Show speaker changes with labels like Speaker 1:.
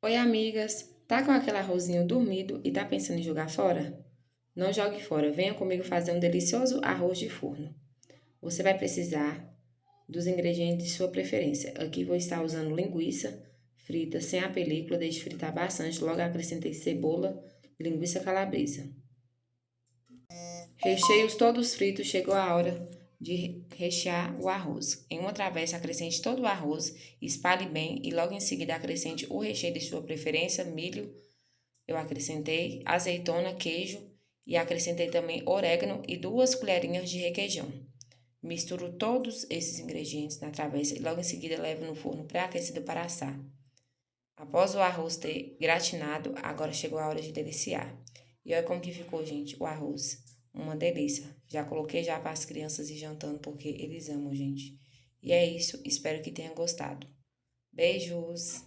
Speaker 1: Oi, amigas! Tá com aquele arrozinho dormido e tá pensando em jogar fora? Não jogue fora, venha comigo fazer um delicioso arroz de forno. Você vai precisar dos ingredientes de sua preferência. Aqui vou estar usando linguiça frita sem a película, deixe fritar bastante, logo acrescentei cebola e linguiça calabresa. Recheios todos fritos, chegou a hora de rechear o arroz. Em uma travessa, acrescente todo o arroz, espalhe bem e logo em seguida acrescente o recheio de sua preferência, milho. Eu acrescentei azeitona, queijo e acrescentei também orégano e 2 colherinhas de requeijão. Misturo todos esses ingredientes na travessa e logo em seguida levo no forno pré-aquecido para assar. Após o arroz ter gratinado, agora chegou a hora de deliciar. E olha como que ficou, gente, o arroz. Uma delícia. Já coloquei já para as crianças ir jantando porque eles amam, gente. E é isso, espero que tenham gostado. Beijos!